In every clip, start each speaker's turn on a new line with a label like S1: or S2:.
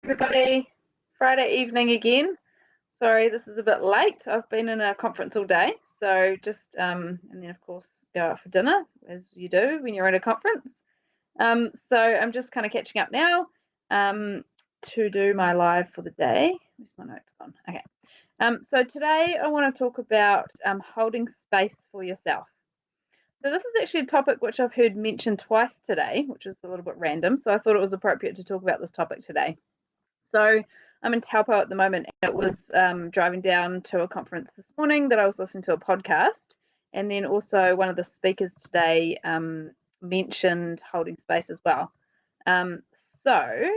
S1: Everybody, Friday evening again. Sorry, this is a bit late. I've been in a conference all day, so just and then of course go out for dinner as you do when you're at a conference. So I'm just kind of catching up now to do my live for the day. Where's my notes gone? Okay. So today I want to talk about holding space for yourself. So this is actually a topic which I've heard mentioned twice today, which is a little bit random. So I thought it was appropriate to talk about this topic today. So I'm in Taupo at the moment, and it was driving down to a conference this morning that I was listening to a podcast, and then also one of the speakers today mentioned holding space as well. So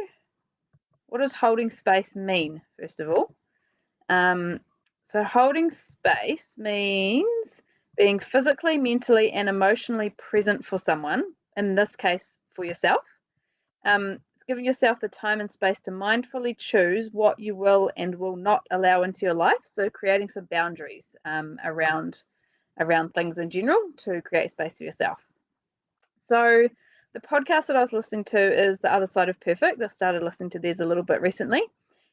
S1: what does holding space mean, first of all? So holding space means being physically, mentally, and emotionally present for someone, in this case for yourself. It's giving yourself the time and space to mindfully choose what you will and will not allow into your life. So creating some boundaries around things in general to create space for yourself. So the podcast that I was listening to is The Other Side of Perfect. I started listening to theirs a little bit recently.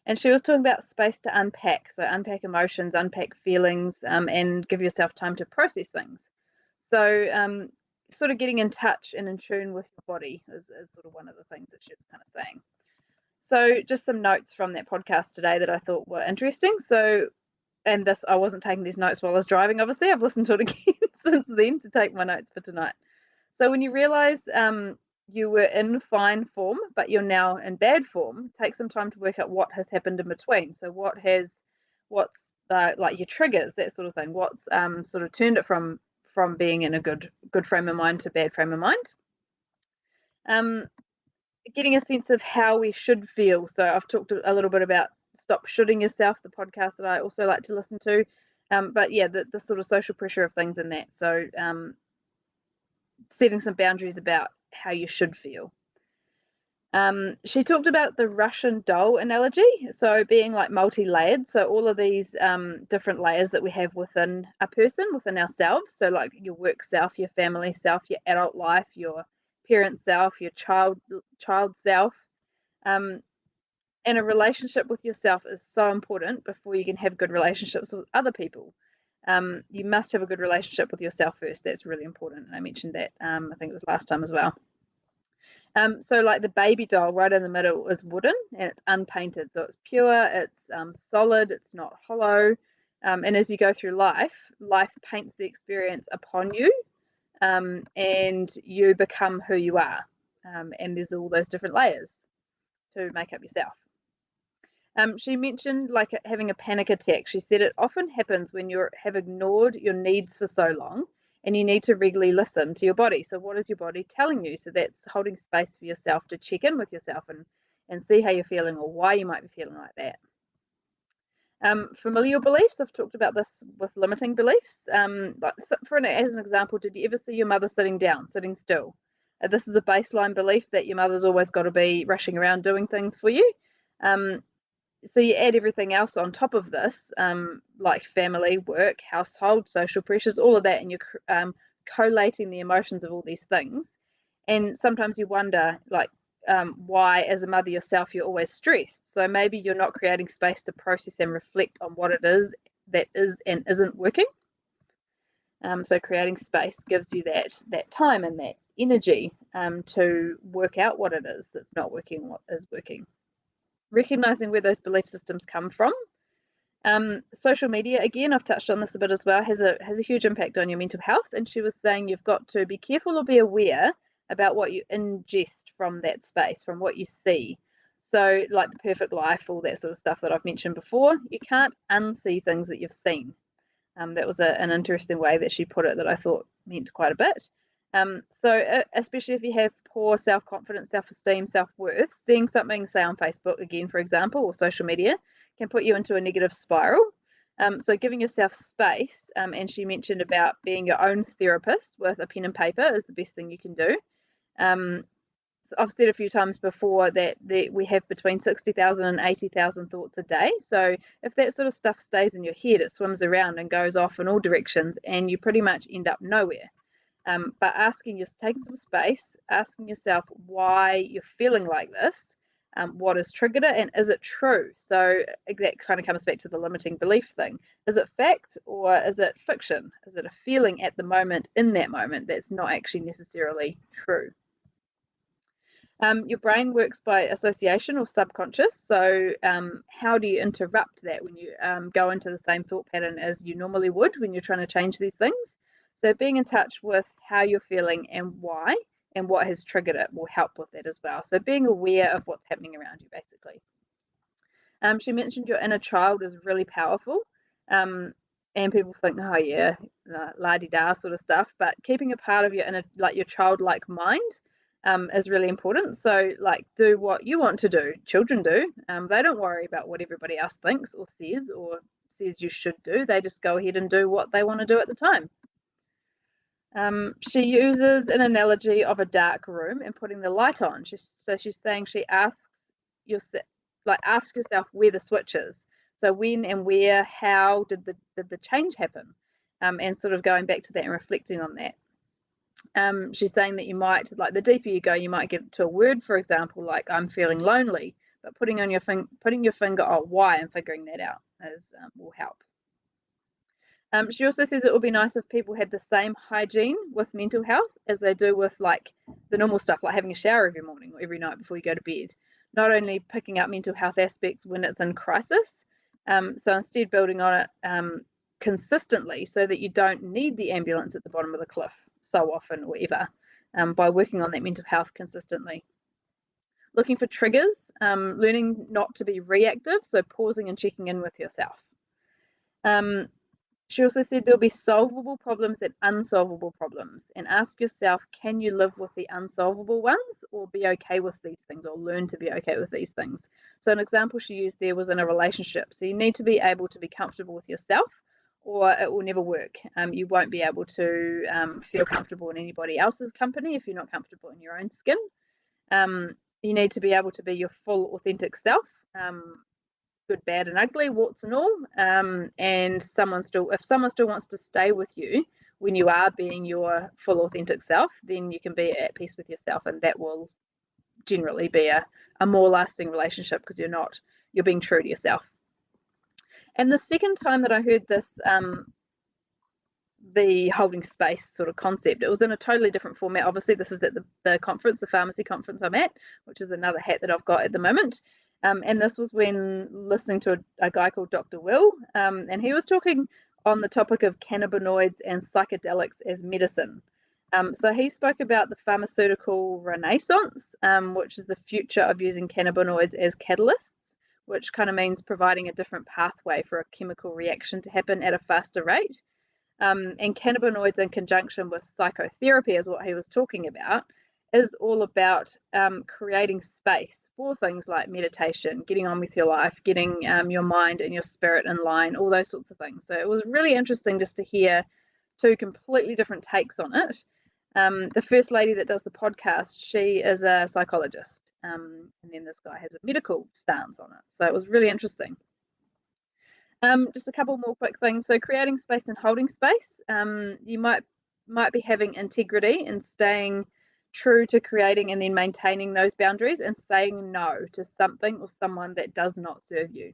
S1: And she was talking about space to unpack. So unpack emotions, unpack feelings, and give yourself time to process things. So sort of getting in touch and in tune with your body is sort of one of the things that she was kind of saying. So just some notes from that podcast today that I thought were interesting. So, and this, I wasn't taking these notes while I was driving, obviously. I've listened to it again since then to take my notes for tonight. So when you realize you were in fine form, but you're now in bad form, take some time to work out what has happened in between. So what's like your triggers, that sort of thing. What's sort of turned it from being in a good frame of mind to bad frame of mind. Getting a sense of how we should feel. So I've talked a little bit about Stop Shooting Yourself, the podcast that I also like to listen to. But yeah, the sort of social pressure of things in that. So setting some boundaries about how you should feel. She talked about the Russian doll analogy, so being like multi-layered. So all of these different layers that we have within a person, within ourselves. So like your work self, your family self, your adult life, your parent self, your child self. And a relationship with yourself is so important before you can have good relationships with other people. You must have a good relationship with yourself first. That's really important. And I mentioned that I think it was last time as well. So like the baby doll right in the middle is wooden and it's unpainted. So it's pure, it's solid, it's not hollow. And as you go through life paints the experience upon you, and you become who you are. And there's all those different layers to make up yourself. She mentioned like having a panic attack. She said it often happens when you have ignored your needs for so long and you need to regularly listen to your body. So what is your body telling you? So that's holding space for yourself to check in with yourself and see how you're feeling or why you might be feeling like that. Familial beliefs, I've talked about this with limiting beliefs. Like as an example, did you ever see your mother sitting still? This is a baseline belief that your mother's always got to be rushing around doing things for you. So you add everything else on top of this, like family, work, household, social pressures, all of that, and you're collating the emotions of all these things. And sometimes you wonder, like, why, as a mother yourself, you're always stressed. So maybe you're not creating space to process and reflect on what it is that is and isn't working. So creating space gives you that time and that energy to work out what it is that's not working, what is working. Recognizing where those belief systems come from. Social media, again, I've touched on this a bit as well, has a huge impact on your mental health. And she was saying you've got to be careful or be aware about what you ingest from that space, from what you see. So like the perfect life, all that sort of stuff that I've mentioned before, you can't unsee things that you've seen. That was an interesting way that she put it that I thought meant quite a bit. So especially if you have poor self-confidence, self-esteem, self-worth, seeing something, say on Facebook again, for example, or social media, can put you into a negative spiral. So giving yourself space, and she mentioned about being your own therapist with a pen and paper is the best thing you can do. So I've said a few times before that we have between 60,000 and 80,000 thoughts a day. So if that sort of stuff stays in your head, it swims around and goes off in all directions, and you pretty much end up nowhere. But taking some space, asking yourself why you're feeling like this, what has triggered it, and is it true? So that kind of comes back to the limiting belief thing. Is it fact or is it fiction? Is it a feeling at the moment, in that moment, that's not actually necessarily true? Your brain works by association or subconscious. So, how do you interrupt that when you go into the same thought pattern as you normally would when you're trying to change these things? So, being in touch with how you're feeling and why and what has triggered it will help with that as well. So, being aware of what's happening around you, basically. She mentioned your inner child is really powerful. And people think, oh yeah, la di da sort of stuff. But keeping a part of your inner, like your childlike mind, is really important. So, like, do what you want to do. Children do. They don't worry about what everybody else thinks or says you should do. They just go ahead and do what they want to do at the time. She uses an analogy of a dark room and putting the light on. So she's saying she asks your ask yourself where the switch is. So when and where, how did the change happen? And sort of going back to that and reflecting on that. She's saying that you might, like, the deeper you go, you might get to a word, for example, like I'm feeling lonely, but putting your finger on why and figuring that out will help. She also says it would be nice if people had the same hygiene with mental health as they do with, like, the normal stuff, like having a shower every morning or every night before you go to bed. Not only picking up mental health aspects when it's in crisis, so instead building on it consistently so that you don't need the ambulance at the bottom of the cliff so often or ever, by working on that mental health consistently. Looking for triggers, learning not to be reactive, so pausing and checking in with yourself. She also said there'll be solvable problems and unsolvable problems, and ask yourself, can you live with the unsolvable ones or be okay with these things or learn to be okay with these things? So an example she used there was in a relationship. So you need to be able to be comfortable with yourself or it will never work. You won't be able to feel comfortable in anybody else's company if you're not comfortable in your own skin. You need to be able to be your full authentic self. Good, bad, and ugly, warts and all. And if someone still wants to stay with you when you are being your full authentic self, then you can be at peace with yourself, and that will generally be a more lasting relationship because you're being true to yourself. And the second time that I heard this, the holding space sort of concept, it was in a totally different format. Obviously, this is at the conference, the pharmacy conference I'm at, which is another hat that I've got at the moment. And this was when listening to a guy called Dr. Will, and he was talking on the topic of cannabinoids and psychedelics as medicine. So he spoke about the pharmaceutical renaissance, which is the future of using cannabinoids as catalysts, which kind of means providing a different pathway for a chemical reaction to happen at a faster rate. And cannabinoids in conjunction with psychotherapy is what he was talking about, is all about creating space for things like meditation, getting on with your life, getting your mind and your spirit in line, all those sorts of things. So it was really interesting just to hear two completely different takes on it. The first lady that does the podcast, she is a psychologist, and then this guy has a medical stance on it. So it was really interesting. Just a couple more quick things. So creating space and holding space. You might be having integrity and staying true to creating and then maintaining those boundaries and saying no to something or someone that does not serve you.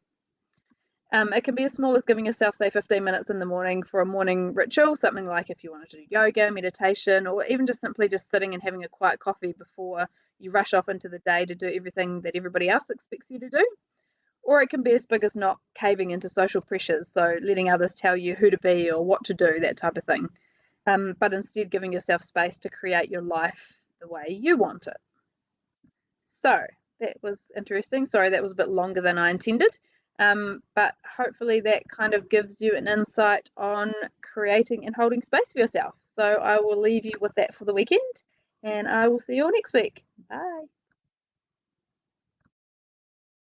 S1: It can be as small as giving yourself, say, 15 minutes in the morning for a morning ritual, something like if you want to do yoga, meditation, or even just simply just sitting and having a quiet coffee before you rush off into the day to do everything that everybody else expects you to do. Or it can be as big as not caving into social pressures, so letting others tell you who to be or what to do, that type of thing. But instead giving yourself space to create your life the way you want it. So that was interesting. Sorry, that was a bit longer than I intended. But hopefully that kind of gives you an insight on creating and holding space for yourself. So I will leave you with that for the weekend, and I will see you all next week. Bye.